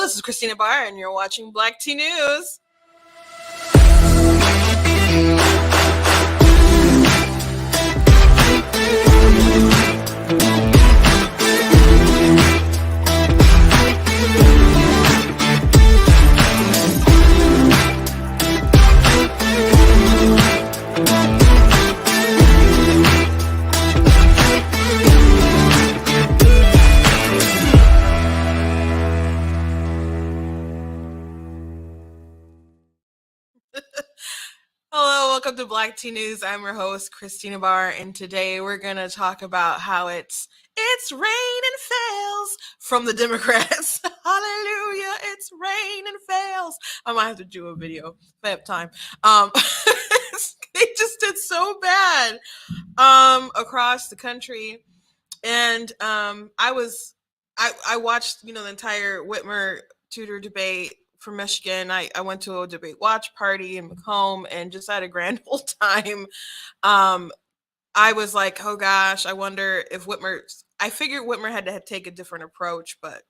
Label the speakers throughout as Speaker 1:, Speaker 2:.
Speaker 1: this is Christina Barr, and you're watching Black Tea News. Hello, welcome to Black Tea News. I'm your host, Christina Barr, and today we're going to talk about how it's rain and fails from the Democrats. Hallelujah, it's rain and fails. I might have to do a video if I have time. They just did so bad across the country. And I watched, the entire Whitmer Tudor debate from Michigan. I went to a debate watch party in Macomb and just had a grand old time. I was like, oh gosh, I wonder if I figured Whitmer had to take a different approach, but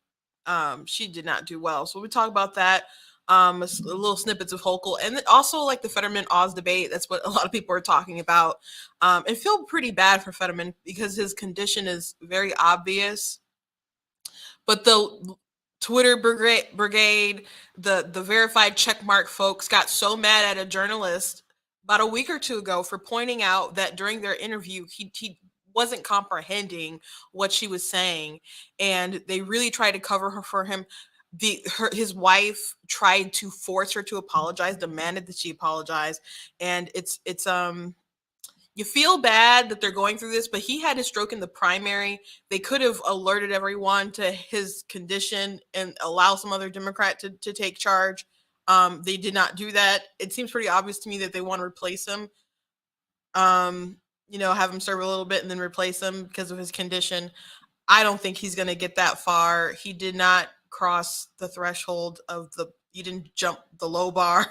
Speaker 1: she did not do well. So we talk about that. Little snippets of Hochul, and then also like the Fetterman Oz debate. That's what a lot of people are talking about. And feel pretty bad for Fetterman because his condition is very obvious. But the Twitter brigade, the verified checkmark folks got so mad at a journalist about a week or two ago for pointing out that during their interview, he wasn't comprehending what she was saying. And they really tried to cover her for him. His wife tried to force her to apologize, demanded that she apologize. And it's you feel bad that they're going through this, but he had his stroke in the primary. They could have alerted everyone to his condition and allow some other Democrat to take charge. They did not do that. It seems pretty obvious to me that they want to replace him. Have him serve a little bit and then replace him because of his condition. I don't think he's going to get that far. He did not cross the threshold he didn't jump the low bar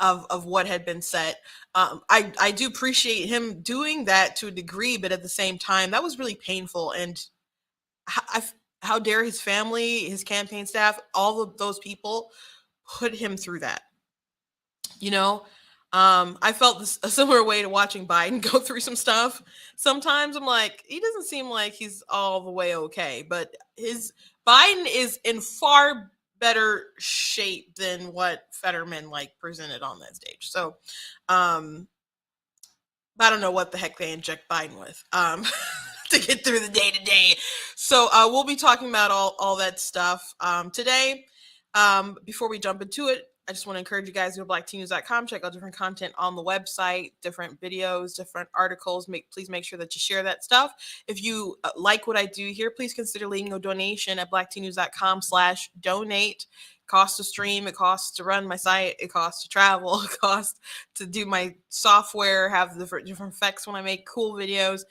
Speaker 1: of what had been set. I do appreciate him doing that to a degree, but at the same time, that was really painful. And how dare his family, his campaign staff, all of those people put him through that. I felt a similar way to watching Biden go through some stuff. Sometimes I'm like, he doesn't seem like he's all the way okay, but Biden is in far better shape than what Fetterman presented on that stage. So, I don't know what the heck they inject Biden with to get through the day to day. So we'll be talking about all that stuff today. Before we jump into it, I just want to encourage you guys to go to blacktnews.com, check out different content on the website, different videos, different articles. Please make sure that you share that stuff. If you like what I do here, please consider leaving a donation at blacktnews.com/donate. It costs to stream, it costs to run my site, it costs to travel, it costs to do my software, have different effects when I make cool videos.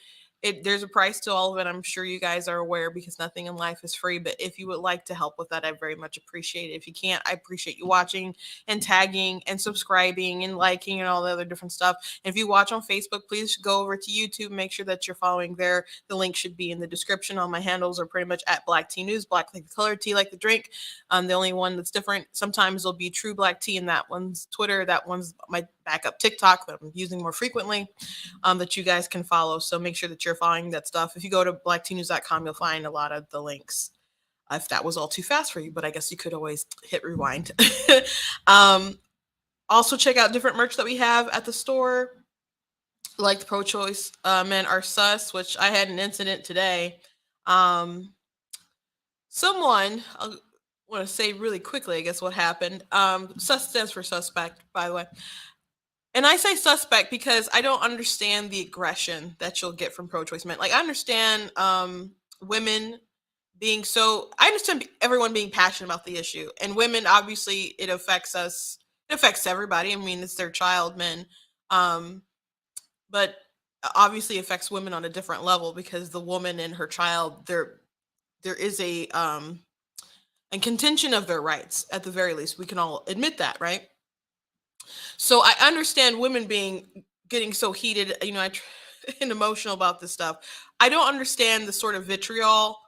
Speaker 1: There's a price to all of it. I'm sure you guys are aware because nothing in life is free. But if you would like to help with that, I very much appreciate it. If you can't, I appreciate you watching and tagging and subscribing and liking and all the other different stuff. And if you watch on Facebook, please go over to YouTube. Make sure that you're following there. The link should be in the description. All my handles are pretty much at Black Tea News. Black like the color, tea like the drink. The only one that's different sometimes will be True Black Tea, and that one's Twitter. That one's my backup TikTok that I'm using more frequently, that you guys can follow. So make sure that you're following that stuff. If you go to blacktnews.com, you'll find a lot of the links. If that was all too fast for you, but I guess you could always hit rewind. Also check out different merch that we have at the store, like the pro-choice men are sus, which I had an incident today. Someone, I want to say really quickly, I guess what happened. Sus stands for suspect, by the way. And I say suspect because I don't understand the aggression that you'll get from pro-choice men. I understand women being I understand everyone being passionate about the issue. And women, obviously, it affects us. It affects everybody. I mean, it's their child, men. But obviously affects women on a different level because the woman and her child, there is a contention of their rights, at the very least. We can all admit that, right? So I understand women getting so heated, and emotional about this stuff. I don't understand the sort of vitriol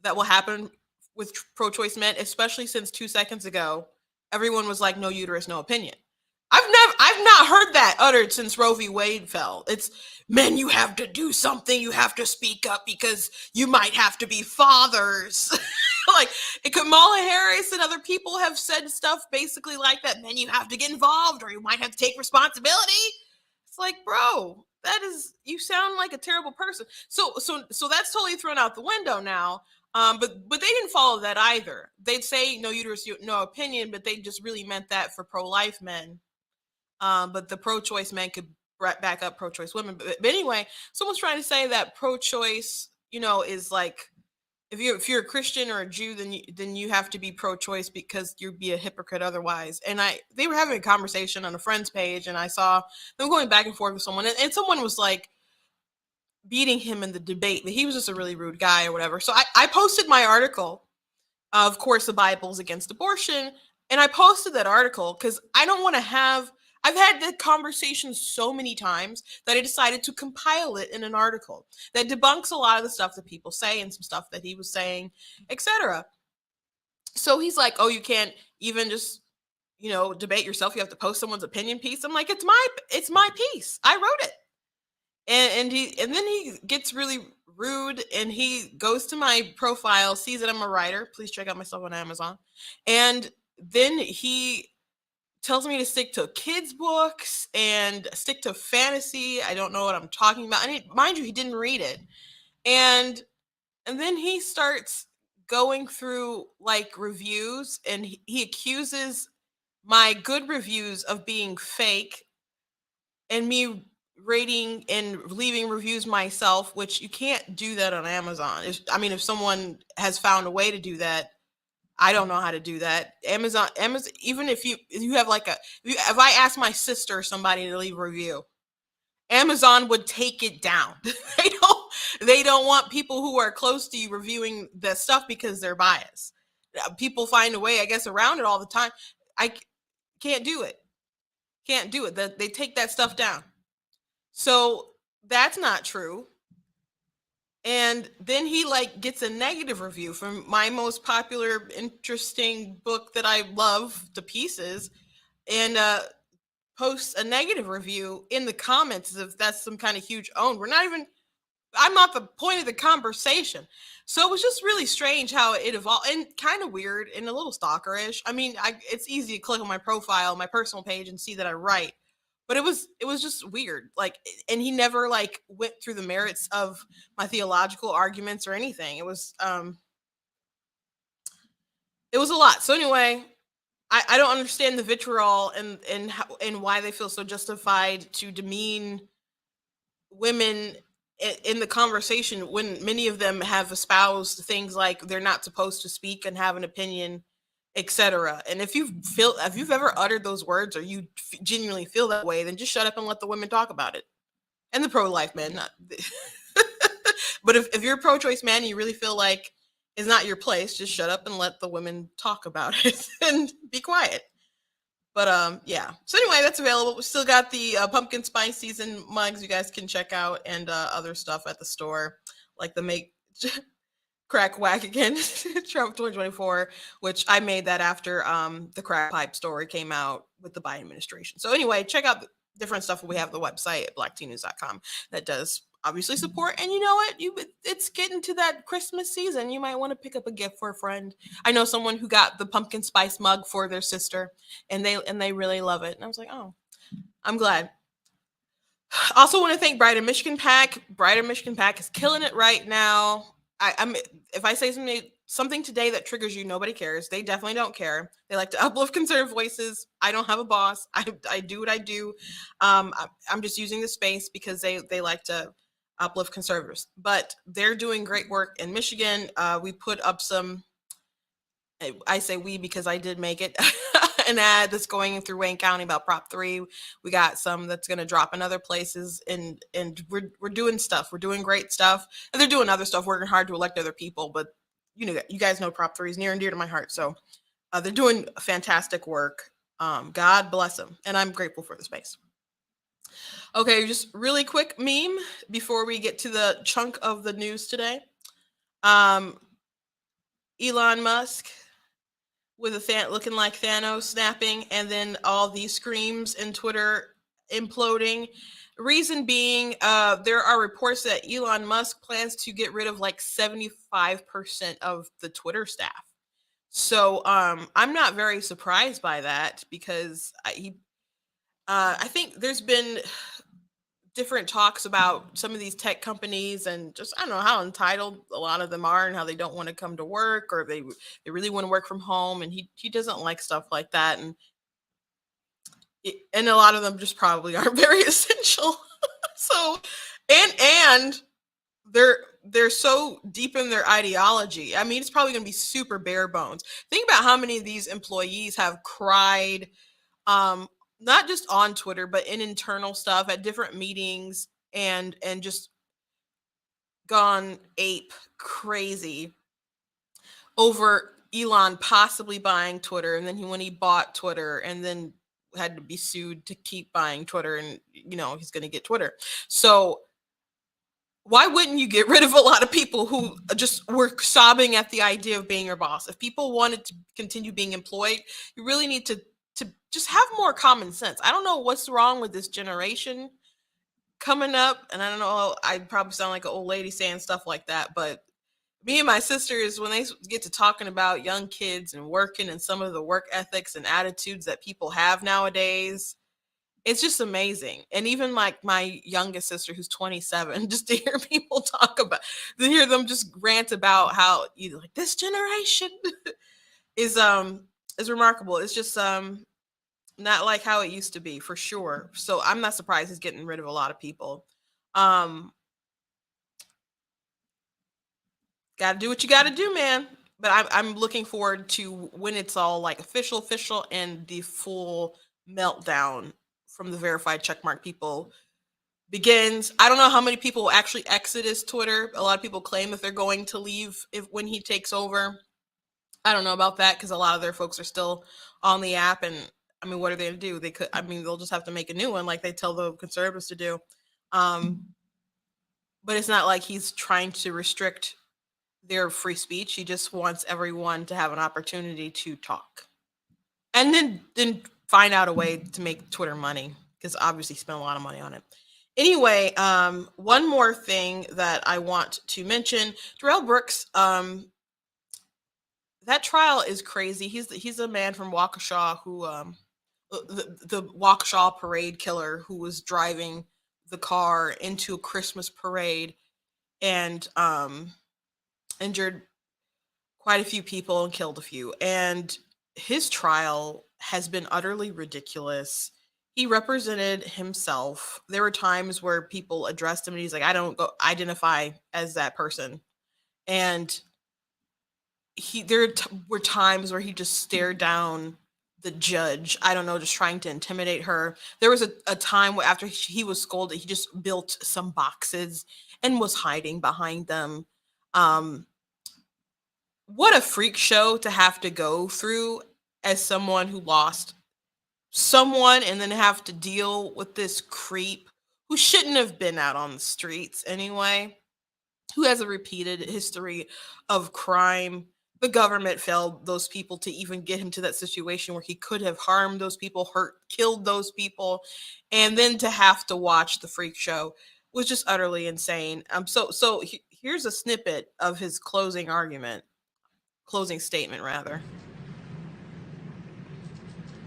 Speaker 1: that will happen with pro-choice men, especially since 2 seconds ago, everyone was like, no uterus, no opinion. I've not heard that uttered since Roe v. Wade fell. It's men, you have to do something, you have to speak up because you might have to be fathers. Like Kamala Harris and other people have said stuff basically like that. Men, you have to get involved or you might have to take responsibility. It's like, bro, you sound like a terrible person. So that's totally thrown out the window now. But they didn't follow that either. They'd say no uterus, no opinion, but they just really meant that for pro-life men. But the pro-choice men could back up pro-choice women. But anyway, someone's trying to say that pro-choice, is like if you're a Christian or a Jew, then you have to be pro-choice because you'd be a hypocrite otherwise. And they were having a conversation on a friend's page, and I saw them going back and forth with someone, and someone was like beating him in the debate, but he was just a really rude guy or whatever. So I posted my article. Of course, the Bible's against abortion, and I posted that article because I don't want to have. I've had the conversation so many times that I decided to compile it in an article that debunks a lot of the stuff that people say and some stuff that he was saying, etc. So he's like, "Oh, you can't even just, debate yourself. You have to post someone's opinion piece." I'm like, "It's my piece. I wrote it." And then he gets really rude, and he goes to my profile, sees that I'm a writer. Please check out my stuff on Amazon. And then he tells me to stick to kids books and stick to fantasy. I don't know what I'm talking about. Mind you, he didn't read it. And then he starts going through like reviews, and he accuses my good reviews of being fake and me rating and leaving reviews myself, which you can't do that on Amazon. If someone has found a way to do that, I don't know how to do that. Amazon, even if you have like if I ask my sister or somebody to leave a review, Amazon would take it down. They don't want people who are close to you reviewing the stuff because they're biased. People find a way, I guess, around it all the time. I can't do it. Can't do it. They take that stuff down. So that's not true. And then he like gets a negative review from my most popular, interesting book that I love to pieces, and posts a negative review in the comments as if that's some kind of huge own. I'm not the point of the conversation. So it was just really strange how it evolved, and kind of weird and a little stalkerish. It's easy to click on my profile, my personal page, and see that I write. But it was just weird. Like, and he never like went through the merits of my theological arguments or anything. It was a lot. So anyway, I don't understand the vitriol and why they feel so justified to demean women in the conversation when many of them have espoused things like they're not supposed to speak and have an opinion, etc. And if you've ever uttered those words or you genuinely feel that way, then just shut up and let the women talk about it. And the pro-life men, not but if you're a pro-choice man and you really feel like it's not your place, just shut up and let the women talk about it and be quiet. But yeah. So anyway, that's available. We still got the pumpkin spice season mugs you guys can check out, and other stuff at the store, like the Make Crack Whack Again Trump 2024, which I made that after the crack pipe story came out with the Biden administration. So anyway, check out the different stuff we have the website at blacktnews.com that does obviously support. And you know what? It's getting to that Christmas season. You might want to pick up a gift for a friend. I know someone who got the pumpkin spice mug for their sister, and they really love it. And I was like, oh, I'm glad. Also want to thank Brighter Michigan Pack. Brighter Michigan Pack is killing it right now. If I say something today that triggers you, nobody cares. They definitely don't care. They like to uplift conservative voices. I don't have a boss. I do what I do. I'm just using the space because they like to uplift conservatives. But they're doing great work in Michigan. We put up some. I say we because I did make it. An ad that's going through Wayne County about Prop 3. We got some that's going to drop in other places, and we're doing stuff. We're doing great stuff, and they're doing other stuff, working hard to elect other people. But you guys know Prop 3 is near and dear to my heart. So they're doing fantastic work. God bless them, and I'm grateful for the space. Okay, just really quick meme before we get to the chunk of the news today. Elon Musk with a looking like Thanos snapping, and then all these screams in Twitter imploding. Reason being, there are reports that Elon Musk plans to get rid of like 75% of the Twitter staff. So I'm not very surprised by that because I think there's been different talks about some of these tech companies and just I don't know how entitled a lot of them are and how they don't want to come to work or they really want to work from home, and he doesn't like stuff like that, and a lot of them just probably aren't very essential. So and they're they're so deep in their ideology. I mean, it's probably going to be super bare bones. Think about how many of these employees have cried, um not just on Twitter but in internal stuff at different meetings, and just gone ape crazy over Elon possibly buying Twitter, and then when he bought Twitter and then had to be sued to keep buying Twitter, and he's going to get Twitter. So why wouldn't you get rid of a lot of people who just were sobbing at the idea of being your boss? If people wanted to continue being employed, you really need to just have more common sense. I don't know what's wrong with this generation coming up, and I don't know, I probably sound like an old lady saying stuff like that, but me and my sisters, when they get to talking about young kids and working and some of the work ethics and attitudes that people have nowadays, it's just amazing. And even like my youngest sister who's 27, just to hear people to hear them just rant about how like this generation is remarkable. It's just not like how it used to be for sure. So I'm not surprised he's getting rid of a lot of people. Um Got to do what you got to do, man. But I'm looking forward to when it's all like official, and the full meltdown from the verified checkmark people begins. I don't know how many people will actually exit his Twitter. A lot of people claim that they're going to leave if when he takes over. I don't know about that because a lot of their folks are still on the app, and I mean, what are they going to do? They could, I mean, they'll just have to make a new one like they tell the conservatives to do. Um, but it's not like he's trying to restrict their free speech. He just wants everyone to have an opportunity to talk, and then find out a way to make Twitter money because obviously he spent a lot of money on it. Anyway, one more thing that I want to mention: Darrell Brooks. That trial is crazy. He's a man from Waukesha who the Waukesha parade killer who was driving the car into a Christmas parade and injured quite a few people and killed a few. And his trial has been utterly ridiculous. He represented himself. There were times where people addressed him and he's like, I don't go identify as that person. And were times where he just stared down the judge. I don't know, just trying to intimidate her. There was a time where after he was scolded, he just built some boxes and was hiding behind them. Um, what a freak show to have to go through as someone who lost someone and then have to deal with this creep who shouldn't have been out on the streets anyway, who has a repeated history of crime. The government failed those people to even get him to that situation where he could have harmed those people, killed those people, and then to have to watch the freak show was just utterly insane. Here's a snippet of his closing statement rather.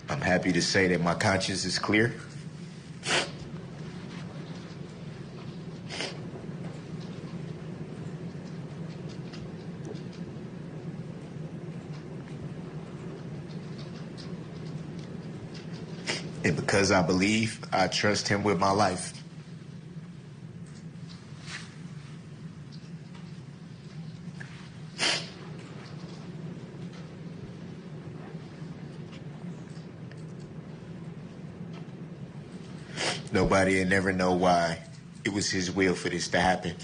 Speaker 2: I'm happy to say that my conscience is clear. And because I believe, I trust him with my life. Nobody will never know why. It was his will for this to happen.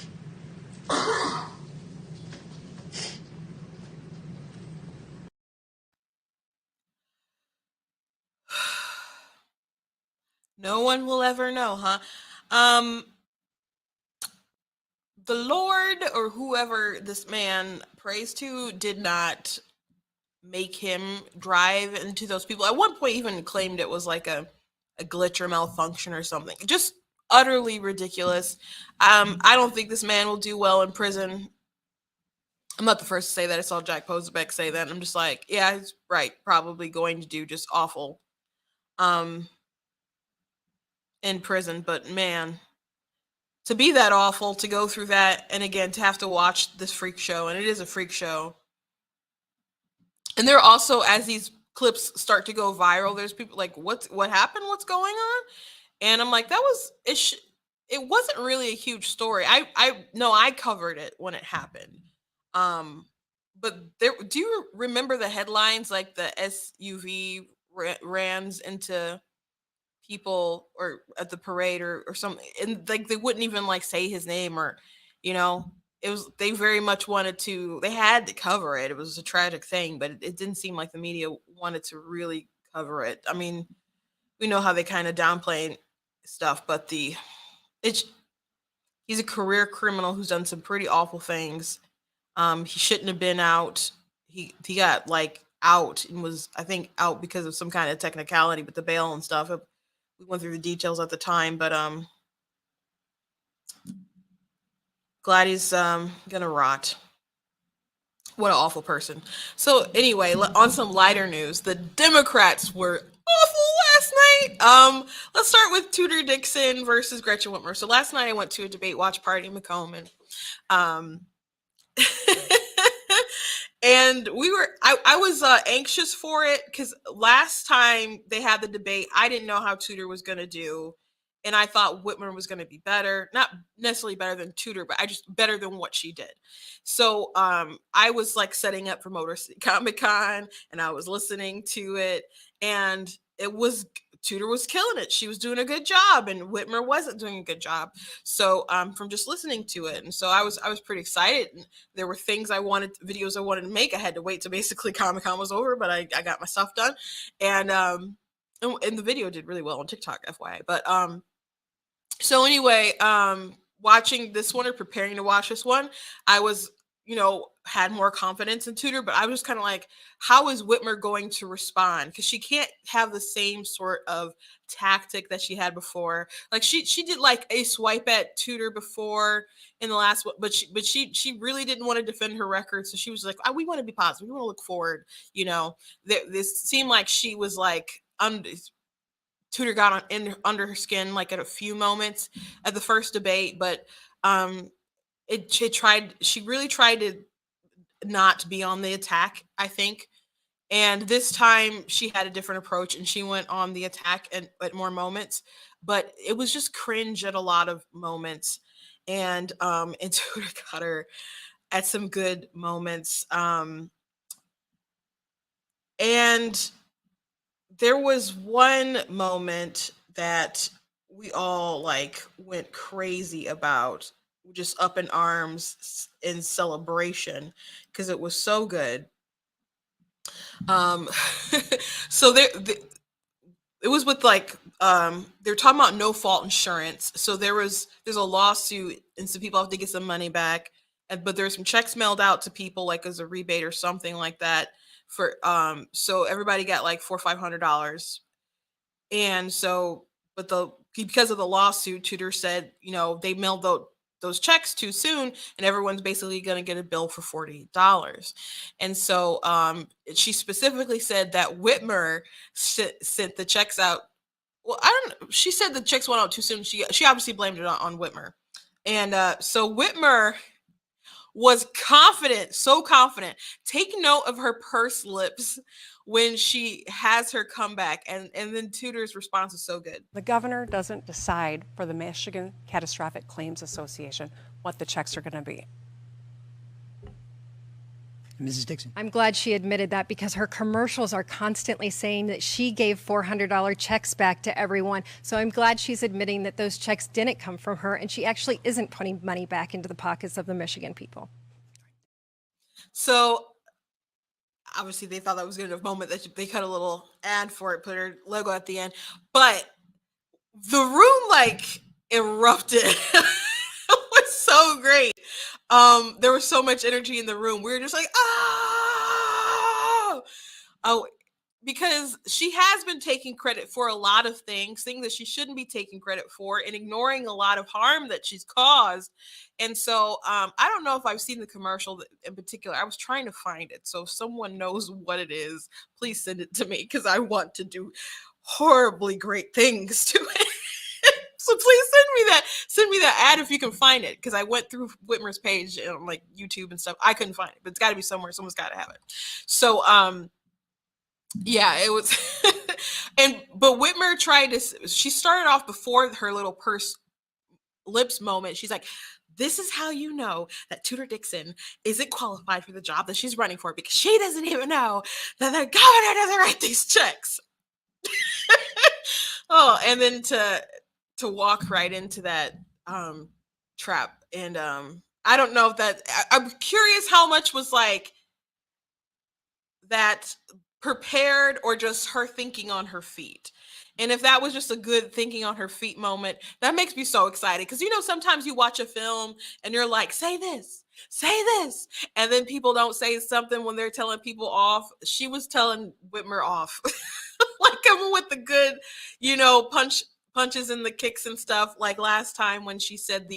Speaker 1: No one will ever know, huh? Um the Lord or whoever this man prays to did not make him drive into those people. At one point, even claimed it was like a glitch or malfunction or something. Just utterly ridiculous. I don't think this man will do well in prison. I'm not the first to say that. I saw Jack Posobiec say that. And I'm just like, yeah, he's right. Probably going to do just awful in prison. But man, to be that awful, to go through that, and again, to have to watch this freak show, and it is a freak show. And there are also, as these clips start to go viral, there's people like, what happened? What's going on? And I'm like, that was it wasn't really a huge story. I know I covered it when it happened. But do you remember the headlines, like the SUV rams into people or at the parade or something, and like they wouldn't even like say his name, or you know, it was, they very much wanted to, they had to cover it. It was a tragic thing, but it didn't seem like the media wanted to really cover it. I mean, we know how they kind of downplay stuff, but it's he's a career criminal who's done some pretty awful things. He shouldn't have been out. He got like out and was, I think, out because of some kind of technicality with the bail and stuff. We went through the details at the time, but glad he's gonna rot. What an awful person. So anyway, on some lighter news, the Democrats were awful last night. Let's start with Tudor Dixon versus Gretchen Whitmer. So last night I went to a debate watch party in Macomb, and and I was anxious for it because last time they had the debate, I didn't know how Tudor was going to do. And I thought Whitmer was going to be better, not necessarily better than Tudor, but I just better than what she did. So I was like setting up for Motor City Comic Con, and I was listening to it, and Tudor was killing it. She was doing a good job, and Whitmer wasn't doing a good job. So from just listening to it, and so I was pretty excited. And there were videos I wanted to make. I had to wait till basically Comic Con was over, but I got my stuff done, and the video did really well on TikTok, FYI. But so anyway, watching this one or preparing to watch this one, I was, had more confidence in Tudor, but I was kind of like, how is Whitmer going to respond? Because she can't have the same sort of tactic that she had before. Like she did like a swipe at Tudor before in the last one, but she really didn't want to defend her record. So she was like, we want to be positive. We want to look forward. This seemed like she was like, Tudor got under her skin like at a few moments at the first debate, but she really tried to not be on the attack, I think. And this time she had a different approach and she went on the attack at more moments, but it was just cringe at a lot of moments. And Tudor got her at some good moments. And there was one moment that we all like went crazy about, just up in arms in celebration because it was so good. So it was with like they're talking about no fault insurance. So there's a lawsuit, and some people have to get some money back, but there's some checks mailed out to people like as a rebate or something like that for so everybody got like $400-500. And so, but because of the lawsuit, Tudor said, they mailed those checks too soon, and everyone's basically going to get a bill for $40. And so she specifically said that Whitmer sent the checks out. Well, I don't know. She said the checks went out too soon. She obviously blamed it on Whitmer. And so Whitmer was confident, so confident. Take note of her purse lips when she has her comeback, and then Tudor's response is so good.
Speaker 3: The governor doesn't decide for the Michigan Catastrophic Claims Association what the checks are going to be.
Speaker 4: Mrs. Dixon.
Speaker 5: I'm glad she admitted that, because her commercials are constantly saying that she gave $400 checks back to everyone. So I'm glad she's admitting that those checks didn't come from her, and she actually isn't putting money back into the pockets of the Michigan people.
Speaker 1: So obviously they thought that was a good moment that they cut a little ad for it, put her logo at the end, but the room like erupted. It was so great. There was so much energy in the room. We were just like, oh, oh, because she has been taking credit for a lot of things that she shouldn't be taking credit for, and ignoring a lot of harm that she's caused. And so I don't know if I've seen the commercial in particular. I was trying to find it. So if someone knows what it is, please send it to me, because I want to do horribly great things to it. So please send me that ad if you can find it, because I went through Whitmer's page on like YouTube and stuff. I couldn't find it, but it's got to be somewhere. Someone's got to have it. So yeah, it was. But Whitmer she started off before her little purse lips moment. She's like, this is how you know that Tudor Dixon isn't qualified for the job that she's running for, because she doesn't even know that the governor doesn't write these checks. Oh, and then to walk right into that trap. And I don't know if I'm curious how much was like that prepared, or just her thinking on her feet. And if that was just a good thinking on her feet moment, that makes me so excited. Because, sometimes you watch a film and you're like, say this, and then people don't say something when they're telling people off. She was telling Whitmer off. Like, coming with the good, punches and the kicks and stuff. Like last time when she said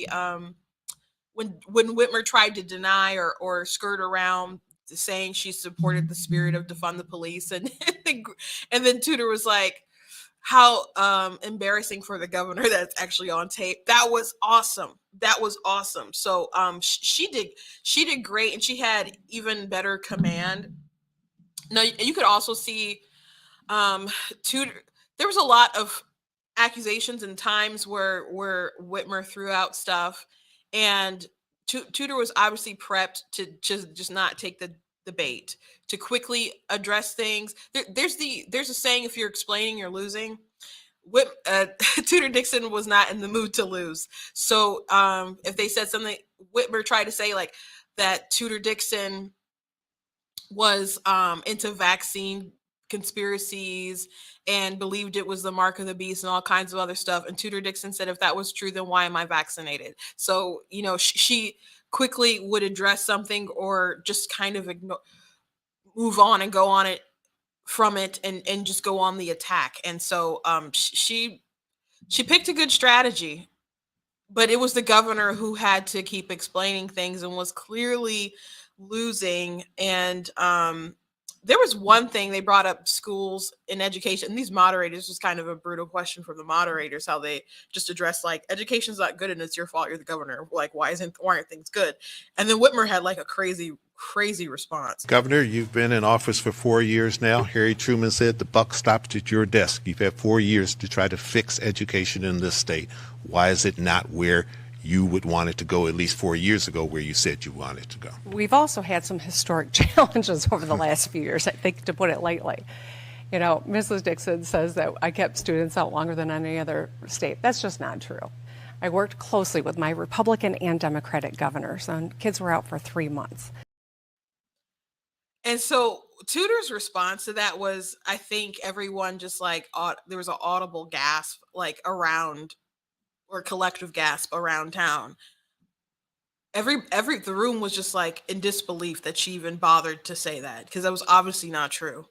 Speaker 1: when Whitmer tried to deny or skirt around saying she supported the spirit of defund the police, and then Tudor was like, how embarrassing for the governor that's actually on tape. That was awesome. So she did great, and she had even better command. Now you could also see Tudor. There was a lot of accusations and times where Whitmer threw out stuff, and Tudor was obviously prepped to just not take the bait, to quickly address things. There's a saying, if you're explaining, you're losing. Tudor Dixon was not in the mood to lose. So if they said something, Whitmer tried to say like that Tudor Dixon was into vaccine conspiracies and believed it was the mark of the beast and all kinds of other stuff. And Tudor Dixon said, if that was true, then why am I vaccinated? So, she quickly would address something, or just kind of move on and go on it from it, and just go on the attack. And so she picked a good strategy, but it was the governor who had to keep explaining things and was clearly losing. And there was one thing they brought up: schools and education. And these moderators, was kind of a brutal question from the moderators, how they just addressed like, education's not good and it's your fault, you're the governor. Like, why aren't things good? And then Whitmer had like a crazy response.
Speaker 4: Governor, you've been in office for 4 years now. Harry Truman said the buck stops at your desk. You've had 4 years to try to fix education in this state. Why is it not where you would want it to go, at least 4 years ago, where you said you wanted it to go?
Speaker 3: We've also had some historic challenges over the last few years, I think, to put it lightly. Mrs. Dixon says that I kept students out longer than any other state. That's just not true. I worked closely with my Republican and Democratic governors, and kids were out for 3 months.
Speaker 1: And so Tudor's response to that was, I think everyone just like, there was an audible gasp like around, or collective gasp around town. The room was just like in disbelief that she even bothered to say that, because that was obviously not true.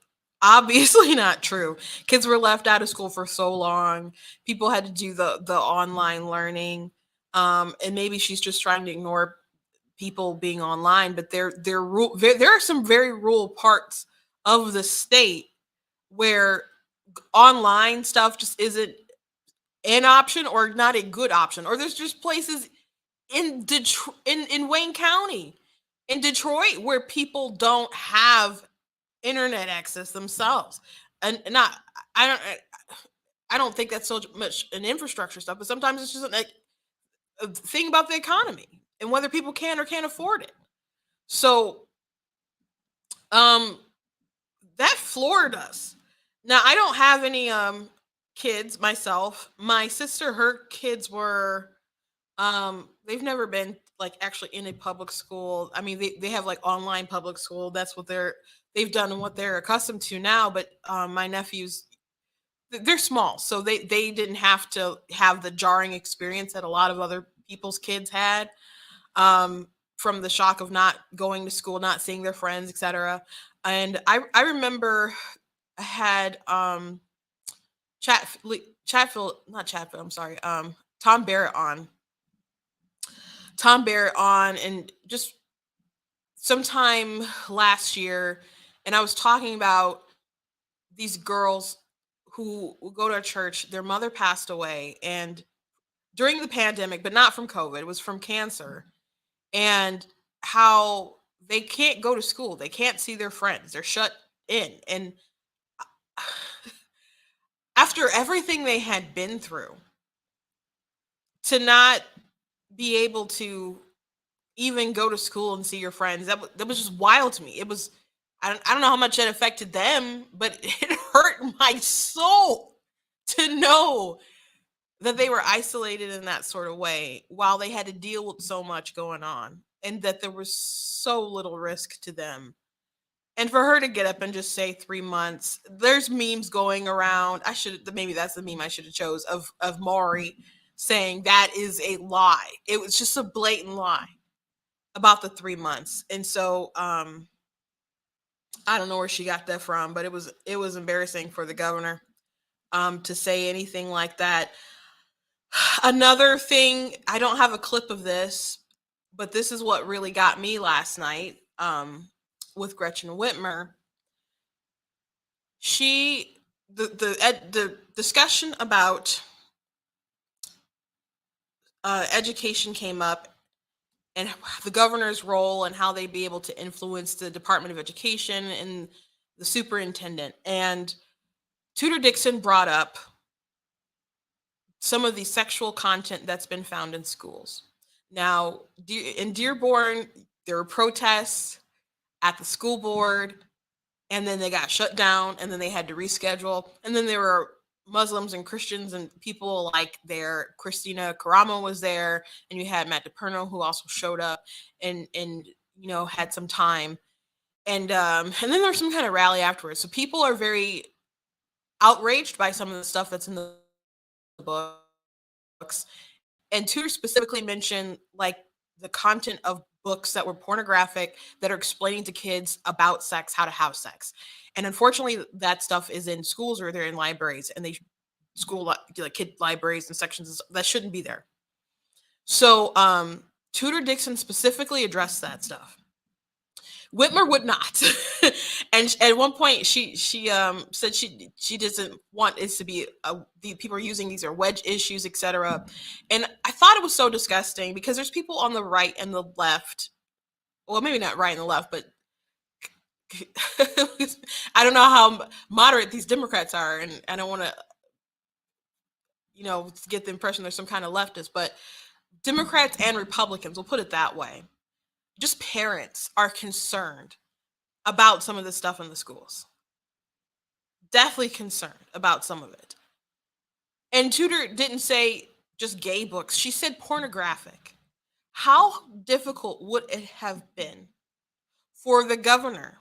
Speaker 1: Kids were left out of school for so long. People had to do the online learning. And maybe she's just trying to ignore people being online, but there are some very rural parts of the state where online stuff just isn't an option, or not a good option. Or there's just places in Detroit, in Wayne County, in Detroit, where people don't have internet access themselves. And I don't think that's so much an infrastructure stuff, but sometimes it's just like a thing about the economy and whether people can or can't afford it. So that floored us. Now, I don't have any kids myself. My sister, her kids were they've never been like actually in a public school. I mean, they have like online public school. That's what they've done and what they're accustomed to now. But my nephews, they're small, so they didn't have to have the jarring experience that a lot of other people's kids had. from the shock of not going to school, not seeing their friends, etc. And I remember I had Tom Barrett on. And just sometime last year, and I was talking about these girls who go to a church. Their mother passed away, and during the pandemic, but not from COVID, it was from cancer, and how they can't go to school, they can't see their friends, they're shut in. And after everything they had been through, to not be able to even go to school and see your friends, that was just wild to me. It was, I don't know how much it affected them, but it hurt my soul to know that they were isolated in that sort of way while they had to deal with so much going on, and that there was so little risk to them. And for her to get up and just say 3 months, there's memes going around. Maybe that's the meme I should have chose, of Maury saying that is a lie. It was just a blatant lie about the 3 months. And so I don't know where she got that from, but it was embarrassing for the governor to say anything like that. Another thing, I don't have a clip of this, but this is what really got me last night with Gretchen Whitmer. The discussion about education came up, and the governor's role and how they'd be able to influence the Department of Education and the superintendent. And Tudor Dixon brought up some of the sexual content that's been found in schools. Now, in Dearborn, there were protests at the school board, and then they got shut down, and then they had to reschedule. And then there were Muslims and Christians and people like there. Christina Caramo was there, and you had Matt DePerno, who also showed up and had some time. And then there was some kind of rally afterwards. So people are very outraged by some of the stuff that's in the books. And Tudor specifically mentioned like the content of books that were pornographic, that are explaining to kids about sex, how to have sex. And unfortunately, that stuff is in schools, or they're in libraries, and kid libraries and sections that shouldn't be there. So Tudor Dixon specifically addressed that stuff. Whitmer would not. And at one point she said she doesn't want it to be the people are using these are wedge issues, etc. And I thought it was so disgusting, because there's people on the right and the left, well, maybe not right and the left, but I don't know how moderate these Democrats are, and I don't want to get the impression there's some kind of leftist, but Democrats and Republicans, we'll put it that way, just parents are concerned about some of the stuff in the schools. Definitely concerned about some of it. And Tudor didn't say just gay books. She said pornographic. How difficult would it have been for the governor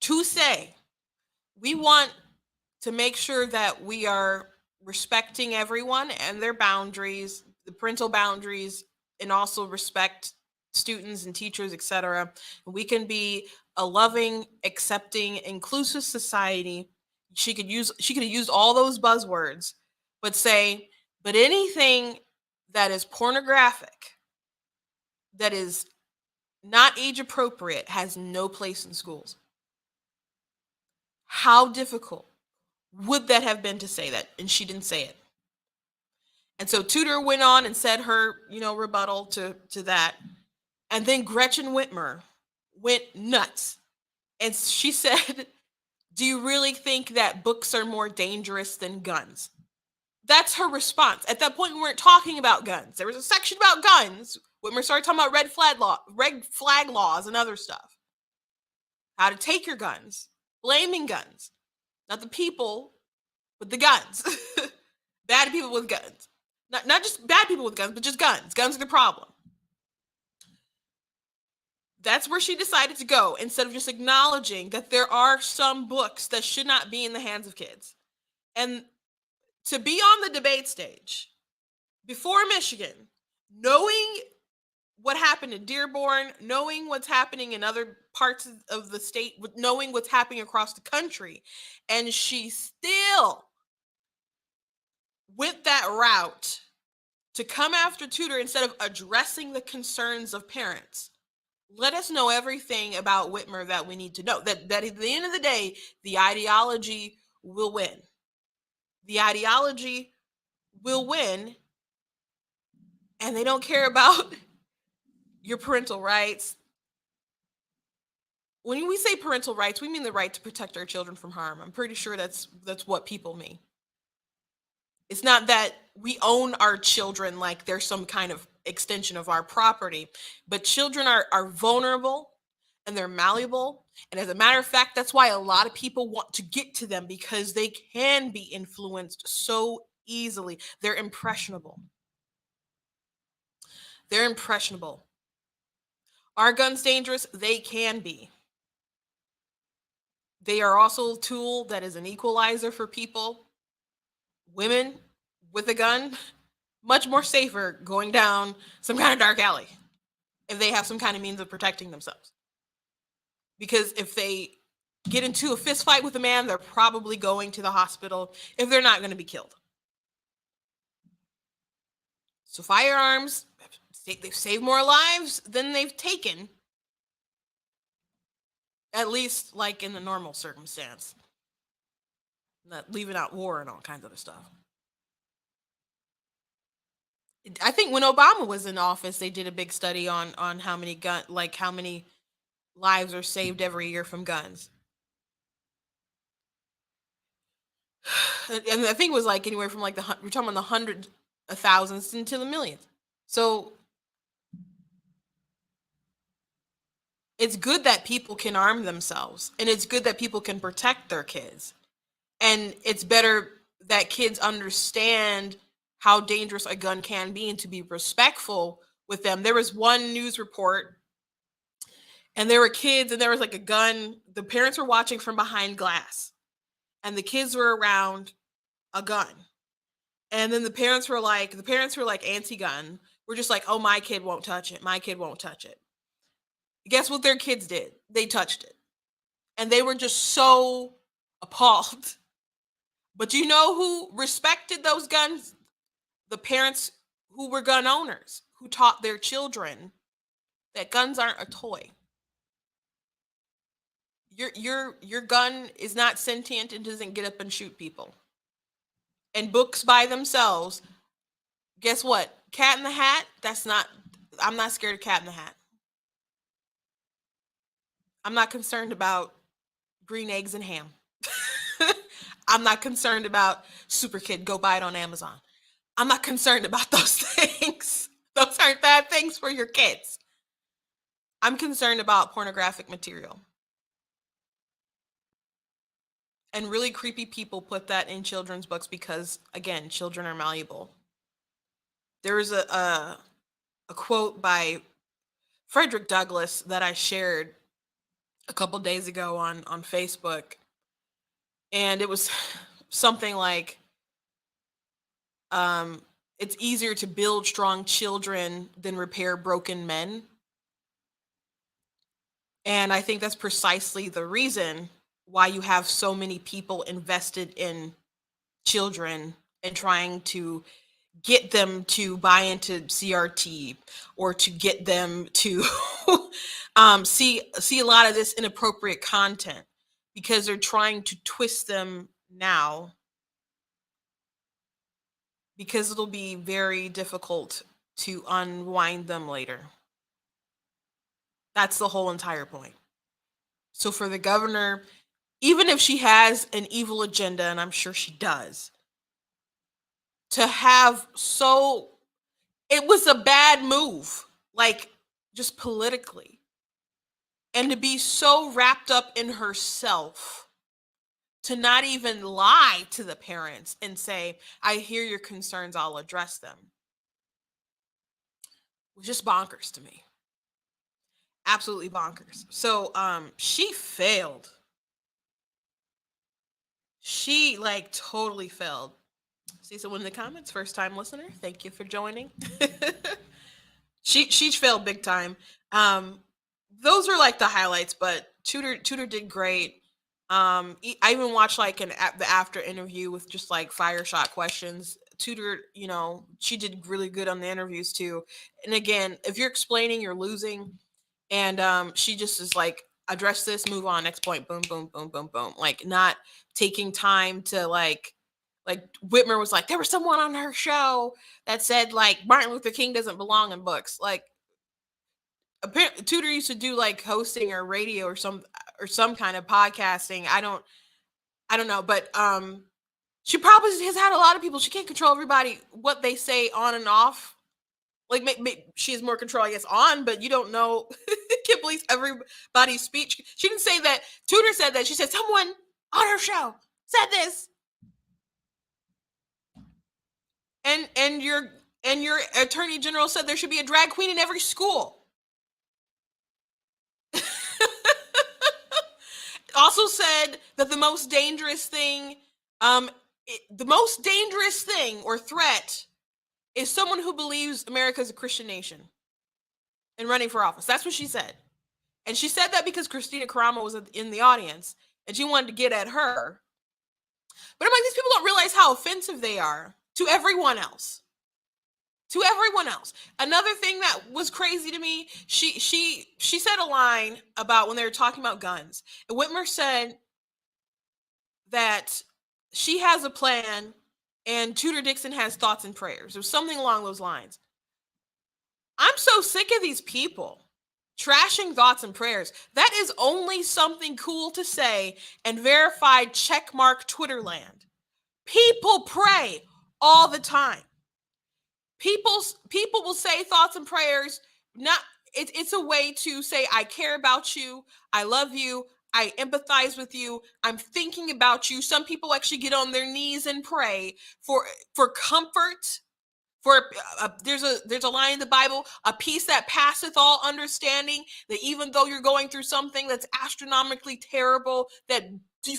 Speaker 1: to say, we want to make sure that we are respecting everyone and their boundaries, the parental boundaries, and also respect students and teachers, etc. We can be a loving, accepting, inclusive society. She could have used all those buzzwords, but say, but anything that is pornographic, that is not age appropriate, has no place in schools. How difficult would that have been to say that? And she didn't say it. And so Tudor went on and said her, rebuttal to that. And then Gretchen Whitmer went nuts. And she said, do you really think that books are more dangerous than guns? That's her response. At that point, we weren't talking about guns. There was a section about guns. Whitmer started talking about red flag laws and other stuff. How to take your guns. Blaming guns. Not the people with the guns. Bad people with guns. Not just bad people with guns, but just guns. Guns are the problem. That's where she decided to go, instead of just acknowledging that there are some books that should not be in the hands of kids. And to be on the debate stage before Michigan, knowing what happened in Dearborn, knowing what's happening in other parts of the state, knowing what's happening across the country. And she still went that route to come after Tudor instead of addressing the concerns of parents. Let us know everything about Whitmer that we need to know. That at the end of the day, the ideology will win. The ideology will win, and they don't care about your parental rights. When we say parental rights, we mean the right to protect our children from harm. I'm pretty sure that's what people mean. It's not that we own our children like they're some kind of extension of our property, but children are vulnerable and they're malleable. And as a matter of fact, that's why a lot of people want to get to them, because they can be influenced so easily. They're impressionable. They're impressionable. Are guns dangerous? They can be. They are also a tool that is an equalizer for people. Women with a gun, much more safer going down some kind of dark alley if they have some kind of means of protecting themselves. Because if they get into a fist fight with a man, they're probably going to the hospital if they're not going to be killed. So firearms, they've saved more lives than they've taken, at least like in the normal circumstance. Not leaving out war and all kinds of other stuff. I think when Obama was in office, they did a big study on how many how many lives are saved every year from guns. And I think it was like anywhere from like we're talking about the hundreds of thousands into the millions. So it's good that people can arm themselves, and it's good that people can protect their kids. And it's better that kids understand how dangerous a gun can be and to be respectful with them. There was one news report, and there were kids, and there was like a gun. The parents were watching from behind glass, and the kids were around a gun. And then the parents were like anti-gun. We're just like, oh, my kid won't touch it. My kid won't touch it. Guess what their kids did? They touched it. And they were just so appalled. But you know who respected those guns? The parents who were gun owners, who taught their children that guns aren't a toy. Your gun is not sentient and doesn't get up and shoot people. And books by themselves, guess what? Cat in the Hat, I'm not scared of Cat in the Hat. I'm not concerned about green eggs and ham. I'm not concerned about Super Kid, go buy it on Amazon. I'm not concerned about those things. Those aren't bad things for your kids. I'm concerned about pornographic material. And really creepy people put that in children's books because, again, children are malleable. There was a quote by Frederick Douglass that I shared a couple days ago on Facebook. And it was something like, it's easier to build strong children than repair broken men. And I think that's precisely the reason why you have so many people invested in children and trying to get them to buy into CRT or to get them to see a lot of this inappropriate content, because they're trying to twist them now, because it'll be very difficult to unwind them later. That's the whole entire point. So for the governor, even if she has an evil agenda, and I'm sure she does, to have it was a bad move, like just politically, and to be so wrapped up in herself, to not even lie to the parents and say, I hear your concerns, I'll address them, was just bonkers to me. Absolutely bonkers. So she failed. She totally failed. See someone in the comments, first time listener, thank you for joining. She failed big time. Those are like the highlights, but Tudor did great. I even watched like the after interview with just like fire shot questions. Tudor, you know, she did really good on the interviews too. And again, if you're explaining, you're losing. And she just is like, address this, move on, next point, boom, boom, boom, boom, boom. Like not taking time to like Whitmer was like, there was someone on her show that said like Martin Luther King doesn't belong in books. Like apparently Tudor used to do like hosting or radio or some kind of podcasting. I don't know, but she probably has had a lot of people. She can't control everybody what they say on and off. Like she has more control, I guess, on, but you don't know. Can't believe everybody's speech. She didn't say that. Tudor said that. She said someone on her show said this, and your attorney general said there should be a drag queen in every school. Also said that the most dangerous thing or threat is someone who believes America is a Christian nation and running for office. That's what she said. And she said that because Christina Caramo was in the audience and she wanted to get at her. But I'm like, these people don't realize how offensive they are to everyone else. To everyone else. Another thing that was crazy to me, she said a line about when they were talking about guns. And Whitmer said that she has a plan and Tudor Dixon has thoughts and prayers or something along those lines. I'm so sick of these people trashing thoughts and prayers. That is only something cool to say and verified checkmark Twitter land. People pray all the time. People will say thoughts and prayers. It's a way to say, I care about you. I love you. I empathize with you. I'm thinking about you. Some people actually get on their knees and pray for comfort. There's a line in the Bible, a peace that passeth all understanding, that even though you're going through something that's astronomically terrible, that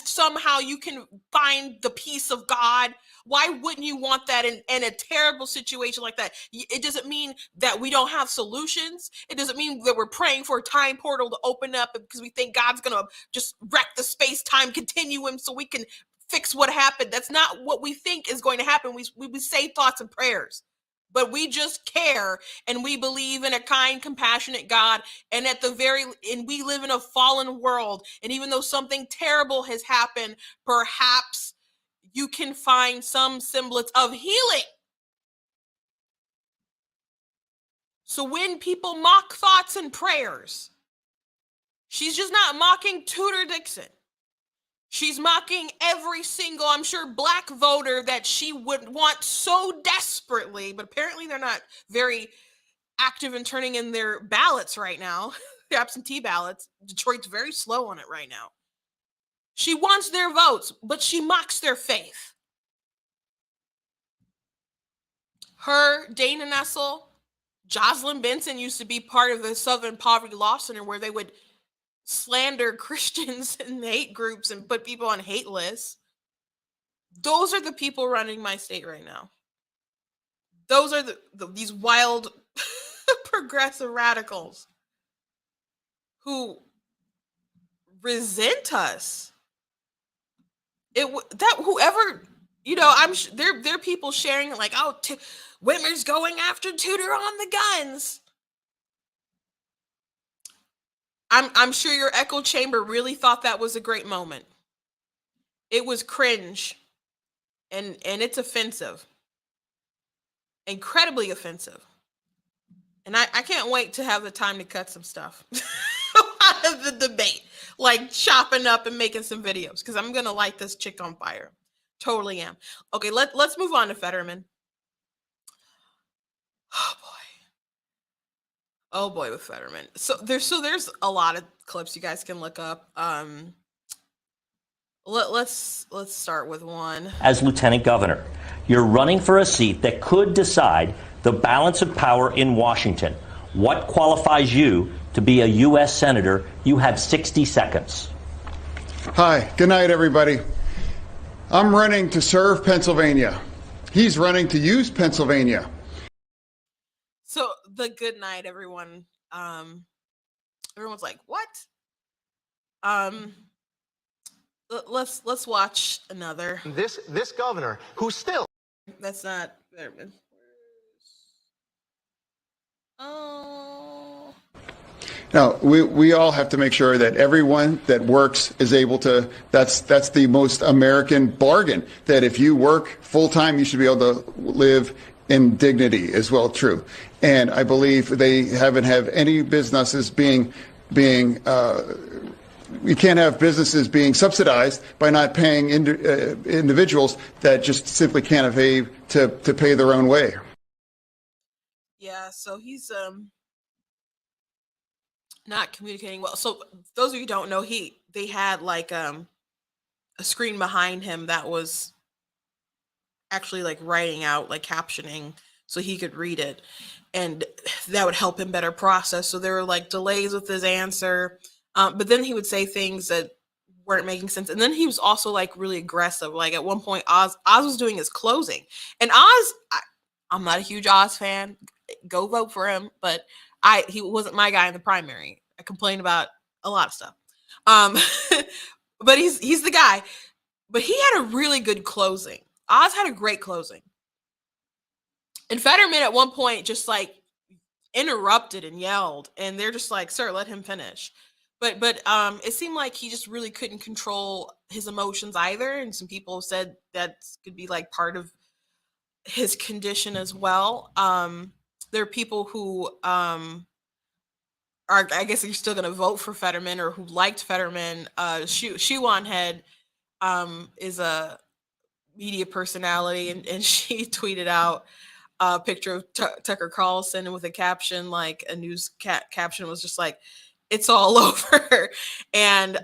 Speaker 1: somehow you can find the peace of God. Why wouldn't you want that in a terrible situation like that? It doesn't mean that we don't have solutions. It doesn't mean that we're praying for a time portal to open up because we think God's going to just wreck the space-time continuum so we can fix what happened. That's not what we think is going to happen. We say thoughts and prayers. But we just care and we believe in a kind, compassionate God. And we live in a fallen world. And even though something terrible has happened, perhaps you can find some semblance of healing. So when people mock thoughts and prayers, she's just not mocking Tudor Dixon. She's mocking every single, I'm sure, black voter that she would want so desperately, but apparently they're not very active in turning in their ballots right now, their absentee ballots. Detroit's very slow on it right now. She wants their votes, but she mocks their faith. Her, Dana Nessel, Jocelyn Benson used to be part of the Southern Poverty Law Center where they would slander Christians and hate groups and put people on hate lists. Those are the people running my state right now. Those are these wild progressive radicals who resent us. Whoever, I'm sure there are people sharing like, oh, Whitmer's going after Tudor on the guns. I'm sure your echo chamber really thought that was a great moment. It was cringe, and it's offensive, incredibly offensive. And I can't wait to have the time to cut some stuff out of the debate, like chopping up and making some videos, because I'm gonna light this chick on fire. Totally am. Okay, let's move on to Fetterman. Oh boy, with Fetterman. So there's a lot of clips you guys can look up. Let's start with one.
Speaker 6: As lieutenant governor, you're running for a seat that could decide the balance of power in Washington. What qualifies you to be a U.S. senator? You have 60 seconds.
Speaker 7: Hi, good night, everybody. I'm running to serve Pennsylvania. He's running to use Pennsylvania.
Speaker 1: So the good night, everyone. Everyone's like, what? Let's watch another.
Speaker 8: This governor who still
Speaker 1: That's not Fetterman. Oh.
Speaker 7: No, we all have to make sure that everyone that works is able to, that's the most American bargain, that if you work full time, you should be able to live in dignity as well, true. And I believe they haven't have any businesses being we can't have businesses being subsidized by not paying individuals that just simply can't afford to pay their own way.
Speaker 1: Yeah, so he's not communicating well. So those of you who don't know, they had like a screen behind him that was actually like writing out, like captioning, so he could read it, and that would help him better process. So there were like delays with his answer, but then he would say things that weren't making sense, and then he was also like really aggressive. Like at one point, Oz was doing his closing, and I'm not a huge Oz fan. Go vote for him, but he wasn't my guy in the primary. I complained about a lot of stuff, but he's the guy. But he had a really good closing. Oz had a great closing, and Fetterman at one point just like interrupted and yelled, and they're just like, "Sir, let him finish." But it seemed like he just really couldn't control his emotions either, and some people said that could be like part of his condition as well. There are people who are, I guess, you're still going to vote for Fetterman or who liked Fetterman. Shiwan Head is a media personality, and she tweeted out a picture of Tucker Carlson with a caption, like a news caption was just like, "It's all over." And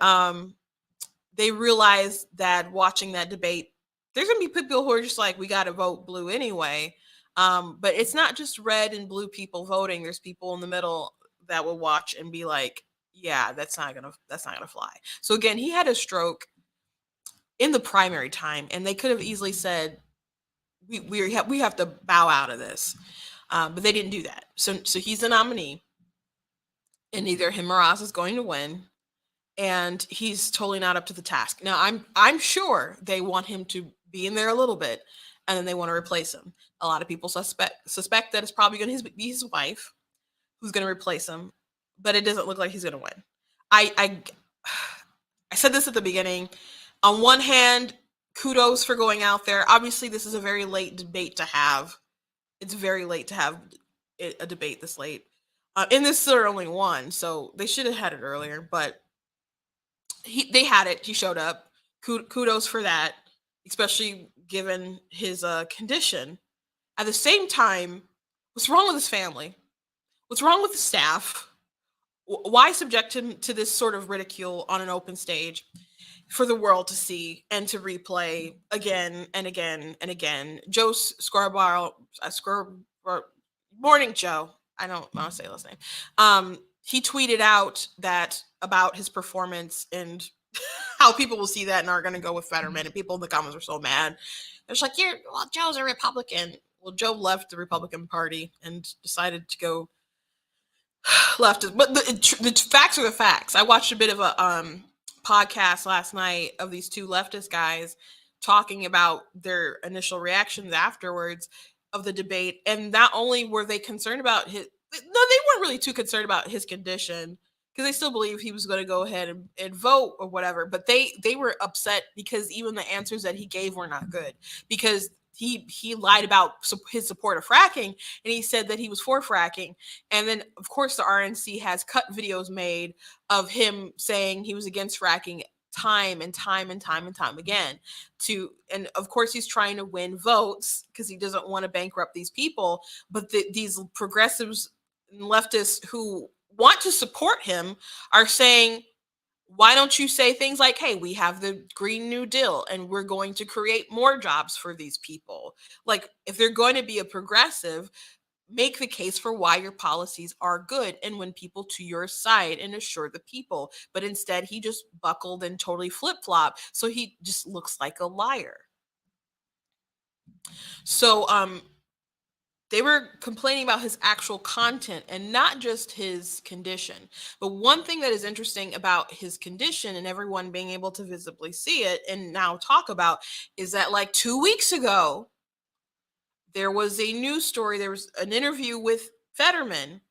Speaker 1: they realized that watching that debate, there's going to be people who are just like, we got to vote blue anyway. But it's not just red and blue people voting. There's people in the middle that will watch and be like, yeah, that's not gonna fly. So again, he had a stroke in the primary time, and they could have easily said, we have to bow out of this, but they didn't do that. So he's the nominee, and neither him or Oz is going to win, and he's totally not up to the task. Now I'm sure they want him to be in there a little bit, and then they want to replace him. A lot of people suspect that it's probably going to be his wife who's going to replace him, but it doesn't look like he's going to win. I said this at the beginning. On one hand, kudos for going out there. Obviously, this is a very late debate to have. It's very late to have a debate this late. And this is their only one, so they should have had it earlier, but they had it. He showed up. Kudos for that, especially given his condition. At the same time, what's wrong with his family? What's wrong with the staff? Why subject him to this sort of ridicule on an open stage for the world to see and to replay again and again and again? Joe Scarborough, Morning Joe, I don't want to say his name. He tweeted out that about his performance and how people will see that and are going to go with Fetterman, and people in the comments were so mad. It's like, Joe's a Republican. Well, Joe left the Republican Party and decided to go leftist. But the facts are the facts. I watched a bit of a podcast last night of these two leftist guys talking about their initial reactions afterwards of the debate, and not only were they concerned about they weren't really too concerned about his condition, because they still believe he was going to go ahead and vote or whatever, but they were upset because even the answers that he gave were not good, because he lied about his support of fracking, and he said that he was for fracking. And then, of course, the RNC has cut videos made of him saying he was against fracking time and time and time and time again. And of course, he's trying to win votes because he doesn't want to bankrupt these people. But these progressives and leftists who want to support him are saying, why don't you say things like, hey, we have the Green New Deal and we're going to create more jobs for these people? Like, if they're going to be a progressive, make the case for why your policies are good and win people to your side and assure the people. But instead, he just buckled and totally flip-flop. So he just looks like a liar. So they were complaining about his actual content and not just his condition. But one thing that is interesting about his condition and everyone being able to visibly see it and now talk about is that like 2 weeks ago, there was a news story, there was an interview with Fetterman,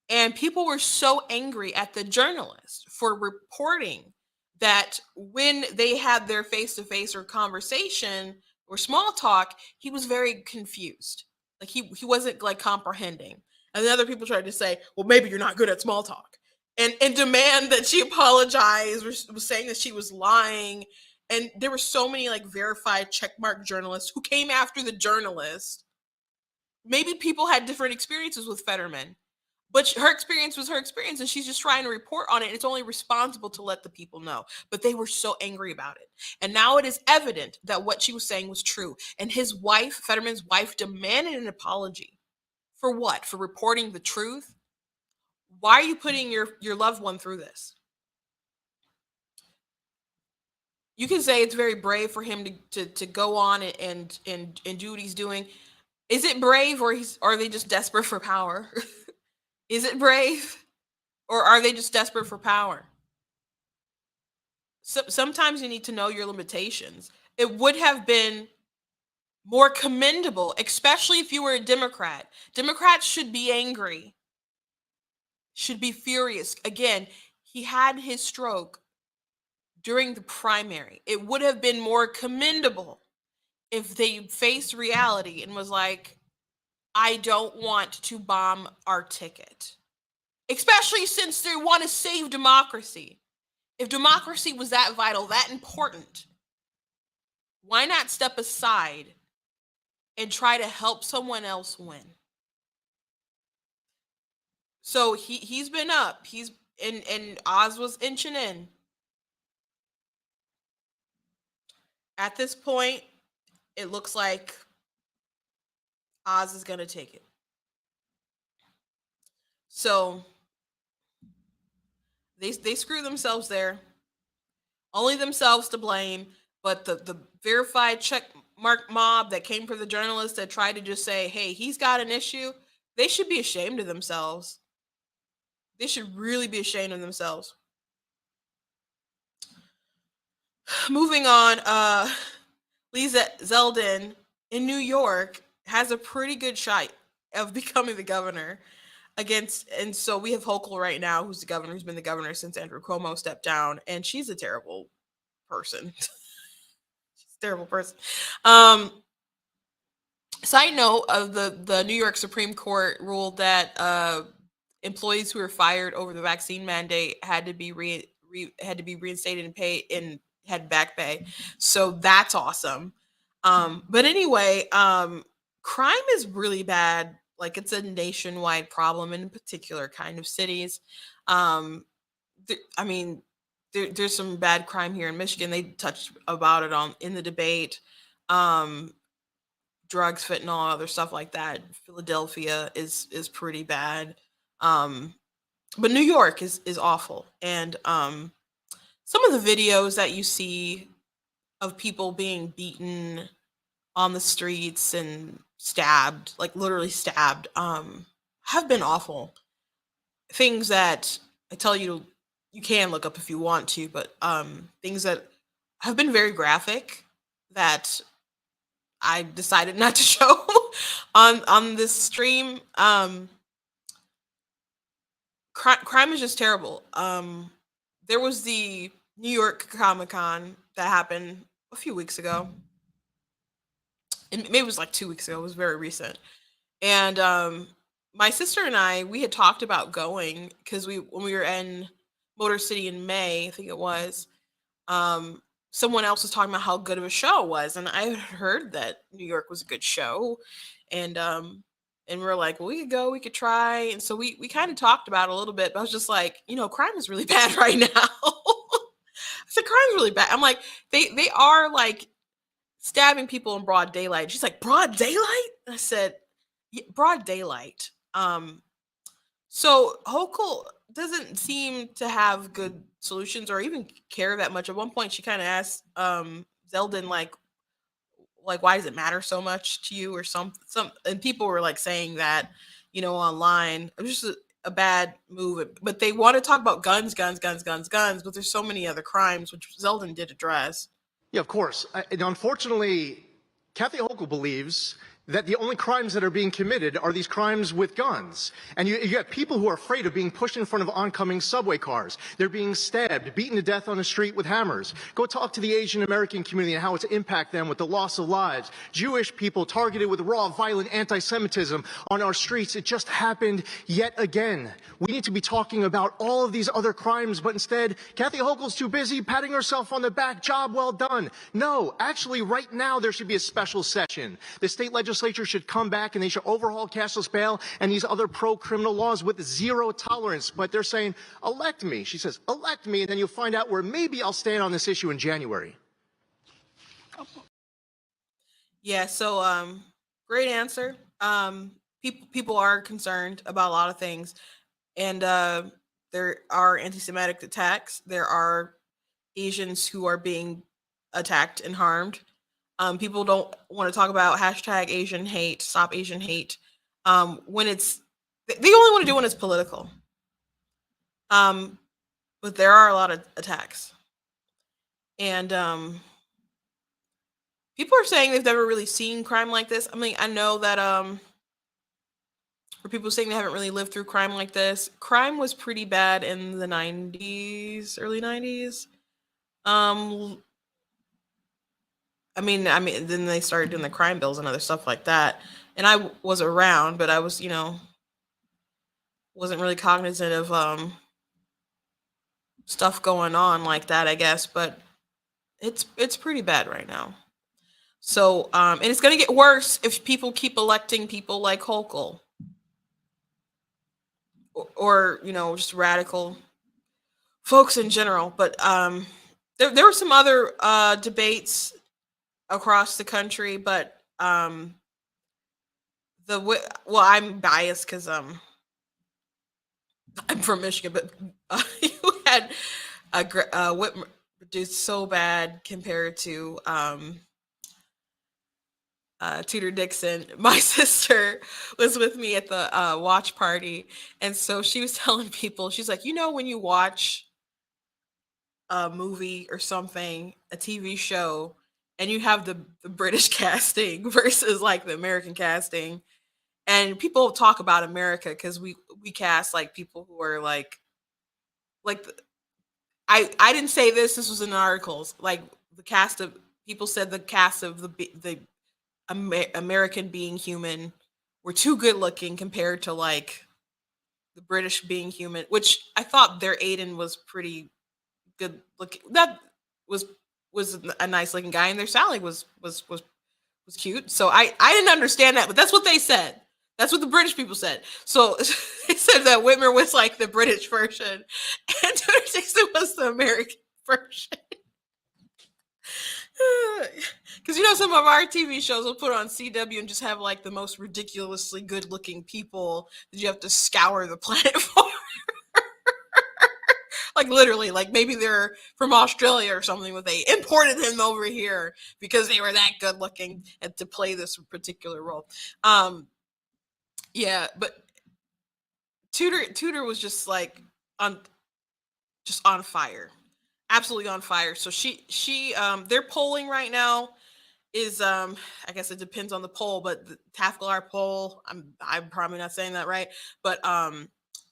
Speaker 1: and people were so angry at the journalist for reporting that when they had their face-to-face or conversation or small talk, he was very confused. Like he wasn't like comprehending. And then other people tried to say, well, maybe you're not good at small talk. And demand that she apologize, was saying that she was lying. And there were so many like verified checkmark journalists who came after the journalist. Maybe people had different experiences with Fetterman, but her experience was her experience, and she's just trying to report on it. And it's only responsible to let the people know. But they were so angry about it. And now it is evident that what she was saying was true. And his wife, Fetterman's wife, demanded an apology. For what? For reporting the truth? Why are you putting your loved one through this? You can say it's very brave for him to go on and do what he's doing. Is it brave, or are they just desperate for power? Is it brave, or are they just desperate for power? So, sometimes you need to know your limitations. It would have been more commendable, especially if you were a Democrat. Democrats should be angry, should be furious. Again, he had his stroke during the primary. It would have been more commendable if they faced reality and was like, I don't want to bomb our ticket. Especially since they want to save democracy. If democracy was that vital, that important, why not step aside and try to help someone else win? So he's been up. He's and Oz was inching in. At this point, it looks like Oz is gonna take it. So they screw themselves there. Only themselves to blame. But the verified check mark mob that came for the journalist that tried to just say, hey, he's got an issue, they should be ashamed of themselves. They should really be ashamed of themselves. Moving on, Lisa Zeldin in New York has a pretty good shot of becoming the governor against, and so we have Hochul right now, who's the governor, who's been the governor since Andrew Cuomo stepped down, and she's a terrible person. She's a terrible person. Side note of the New York Supreme Court ruled that employees who were fired over the vaccine mandate had to be reinstated and paid and had back pay. So that's awesome. But anyway, crime is really bad. Like, it's a nationwide problem, in particular kind of cities. There's some bad crime here in Michigan. They touched about it in the debate. Drugs, fentanyl, other stuff like that. Philadelphia is pretty bad. But New York is awful. And some of the videos that you see of people being beaten on the streets and stabbed, like literally stabbed, have been awful. Things that I tell you can look up if you want to, but things that have been very graphic that I decided not to show on this stream. Crime is just terrible. There was the New York Comic-Con that happened a few weeks ago. And maybe it was like 2 weeks ago. It was very recent. And my sister and we had talked about going because when we were in Motor City in May, I think it was, someone else was talking about how good of a show it was. And I had heard that New York was a good show. And we're like, well, we could go, we could try. And so we kind of talked about it a little bit, but I was just like, crime is really bad right now. I said, crime's really bad. I'm like, they are like stabbing people in broad daylight. She's like, broad daylight? I said, yeah, broad daylight. So Hochul doesn't seem to have good solutions or even care that much. At one point, she kind of asked Zeldin, like, like, why does it matter so much to you, or some, and people were like saying that, online. It was just a bad move, but they want to talk about guns, guns, guns, guns, guns, but there's so many other crimes, which Zeldin did address.
Speaker 8: Yeah, of course. And unfortunately, Kathy Hochul believes that the only crimes that are being committed are these crimes with guns. And you have people who are afraid of being pushed in front of oncoming subway cars. They're being stabbed, beaten to death on the street with hammers. Go talk to the Asian American community and how it's impact them with the loss of lives. Jewish people targeted with raw, violent anti-Semitism on our streets. It just happened yet again. We need to be talking about all of these other crimes, but instead, Kathy Hochul's too busy patting herself on the back. Job well done. No, actually, right now there should be a special session. The state legislature should come back and they should overhaul cashless bail and these other pro-criminal laws with zero tolerance. But they're saying, elect me. She says, elect me, and then you'll find out where maybe I'll stand on this issue in January.
Speaker 1: Yeah, so great answer. People are concerned about a lot of things, and there are anti-Semitic attacks. There are Asians who are being attacked and harmed. People don't want to talk about hashtag Asian hate, stop Asian hate. When it's, they only want to do when it's political. But there are a lot of attacks, and people are saying they've never really seen crime like this. I mean, I know that for people saying they haven't really lived through crime like this, crime was pretty bad in the 90s, early 90s. I mean, then they started doing the crime bills and other stuff like that. And I was around, but I was, wasn't really cognizant of stuff going on like that, I guess. But it's pretty bad right now. So, and it's going to get worse if people keep electing people like Hochul, or just radical folks in general. But there were some other debates across the country, but I'm biased because I'm from Michigan, but you had Whitmer did so bad compared to Tudor Dixon. My sister was with me at the watch party, and so she was telling people, she's like, when you watch a movie or something, a TV show, and you have the British casting versus like the American casting, and people talk about America because we cast like people who are like I didn't say this was in articles, like the cast of people said the cast of the American Being Human were too good looking compared to like the British Being Human, which I thought their Aiden was pretty good looking. That was a nice looking guy, and their Sally was cute. So I didn't understand that, but that's what they said. That's what the British people said. So they said that Whitmer was like the British version, and Tudor Dixon was the American version. Because some of our TV shows will put on CW and just have like the most ridiculously good looking people that you have to scour the planet for. Like literally, like maybe they're from Australia or something, but they imported them over here because they were that good looking and to play this particular role. Yeah, but Tudor was just like on fire. Absolutely on fire. So she their polling right now is I guess it depends on the poll, but the Tafklar poll, I'm probably not saying that right, but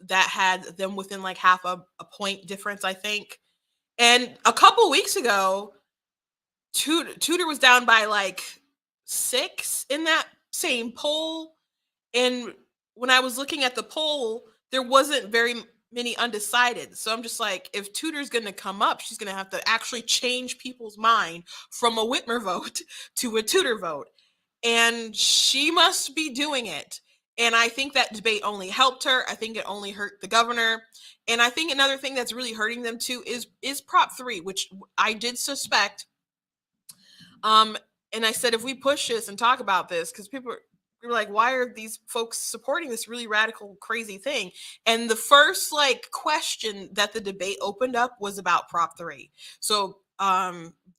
Speaker 1: that had them within like half a point difference, I think. And a couple weeks ago, Tudor was down by like 6 in that same poll. And when I was looking at the poll, there wasn't very many undecided. So I'm just like, if Tudor's going to come up, she's going to have to actually change people's mind from a Whitmer vote to a Tudor vote. And she must be doing it. And I think that debate only helped her. I think it only hurt the governor. And I think another thing that's really hurting them too is Prop 3, which I did suspect. And I said, if we push this and talk about this, because people were like, why are these folks supporting this really radical, crazy thing? And the first like question that the debate opened up was about Prop 3. So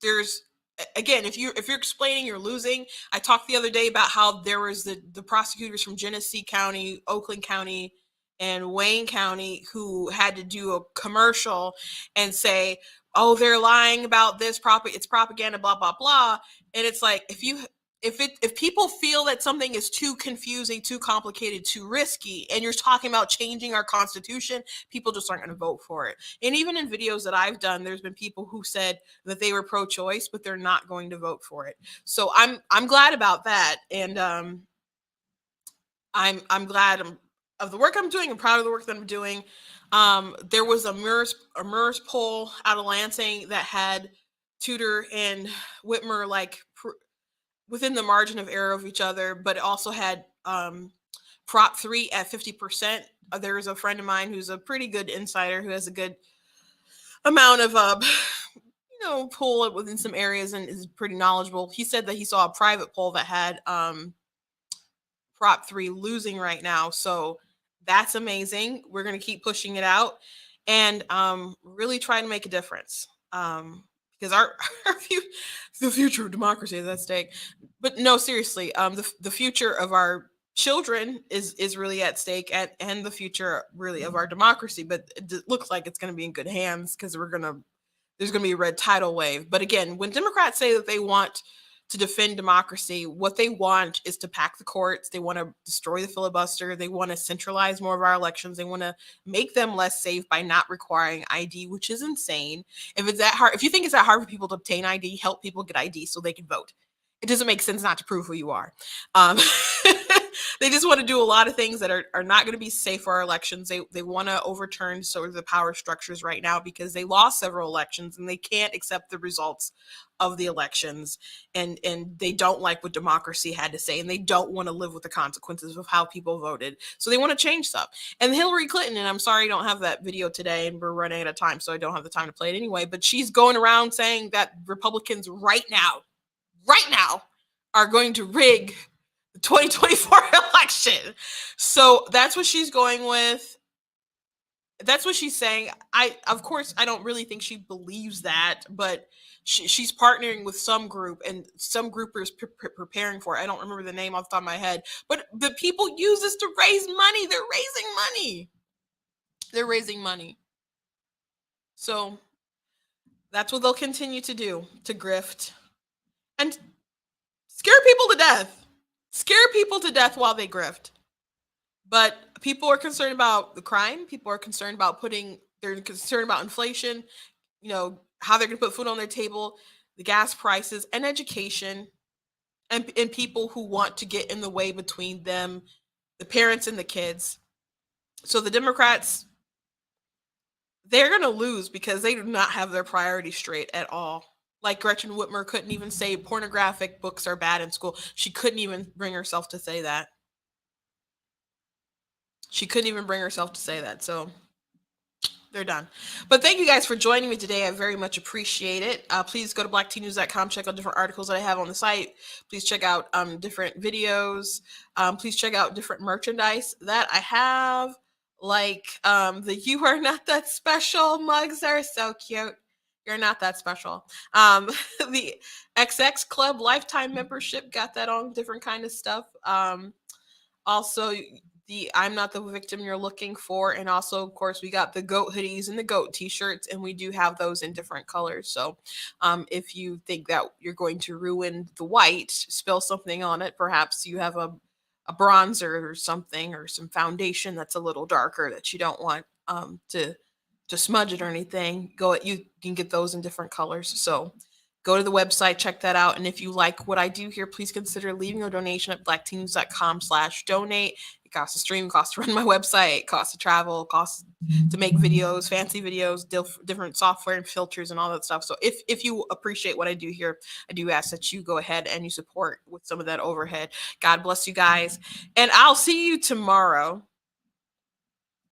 Speaker 1: there's again, if you're explaining you're losing. I talked the other day about how there was the prosecutors from Genesee County, Oakland County, and Wayne County who had to do a commercial and say, "Oh, they're lying about this, it's propaganda, blah blah blah." And it's like, if people feel that something is too confusing, too complicated, too risky, and you're talking about changing our constitution, people just aren't going to vote for it. And even in videos that I've done, there's been people who said that they were pro-choice, but they're not going to vote for it. So I'm glad about that, and I'm glad of the work I'm doing. I'm proud of the work that I'm doing. There was a MERS poll out of Lansing that had Tudor and Whitmer like within the margin of error of each other, but it also had Prop 3 at 50%. There is a friend of mine who's a pretty good insider who has a good amount of pull within some areas and is pretty knowledgeable. He said that he saw a private poll that had Prop 3 losing right now. So that's amazing. We're going to keep pushing it out and really try to make a difference. Because the future of democracy is at stake. But no, seriously, the future of our children is really at stake, and the future really of our democracy. But it looks like it's going to be in good hands because there's going to be a red tidal wave. But again, when Democrats say that they want to defend democracy, what they want is to pack the courts. They want to destroy the filibuster. They want to centralize more of our elections. They want to make them less safe by not requiring ID, which is insane. If it's that hard, if you think it's that hard for people to obtain ID, help people get ID so they can vote. It doesn't make sense not to prove who you are. They just want to do a lot of things that are not going to be safe for our elections. They want to overturn sort of the power structures right now because they lost several elections and they can't accept the results of the elections, and they don't like what democracy had to say, and they don't want to live with the consequences of how people voted. So they want to change stuff. And Hillary Clinton, and I'm sorry I don't have that video today and we're running out of time, so I don't have the time to play it anyway, but she's going around saying that Republicans right now are going to rig the 2024 election. So that's what she's going with. That's what she's saying. Of course, I don't really think she believes that, but she's partnering with some group, and some groupers preparing for it. I don't remember the name off the top of my head, but the people use this to raise money. They're raising money. They're raising money. So that's what they'll continue to do, to grift and scare people to death. Scare people to death while they grift. But people are concerned about the crime. People are concerned about they're concerned about inflation, how they're going to put food on their table, the gas prices, and education, and people who want to get in the way between them, the parents and the kids. So the Democrats, they're going to lose because they do not have their priorities straight at all. Like Gretchen Whitmer couldn't even say pornographic books are bad in school. She couldn't even bring herself to say that. She couldn't even bring herself to say that. So they're done. But thank you guys for joining me today. I very much appreciate it. Please go to blacktnews.com, check out different articles that I have on the site. Please check out different videos. Please check out different merchandise that I have, like the You Are Not That Special mugs are so cute. You're not that special. The XX Club lifetime membership, got that on, different kind of stuff. Also, the I'm Not the Victim You're Looking For, and also, of course, we got the goat hoodies and the goat t-shirts, and we do have those in different colors. So if you think that you're going to ruin the white, spill something on it, perhaps you have a bronzer or something, or some foundation that's a little darker that you don't want to smudge it or anything, you can get those in different colors. So go to the website, check that out. And if you like what I do here, please consider leaving a donation at blacktnews.com/donate. It costs to stream, costs to run my website, costs to travel, costs to make videos, fancy videos, different software and filters and all that stuff. So if you appreciate what I do here, I do ask that you go ahead and you support with some of that overhead. God bless you guys. And I'll see you tomorrow.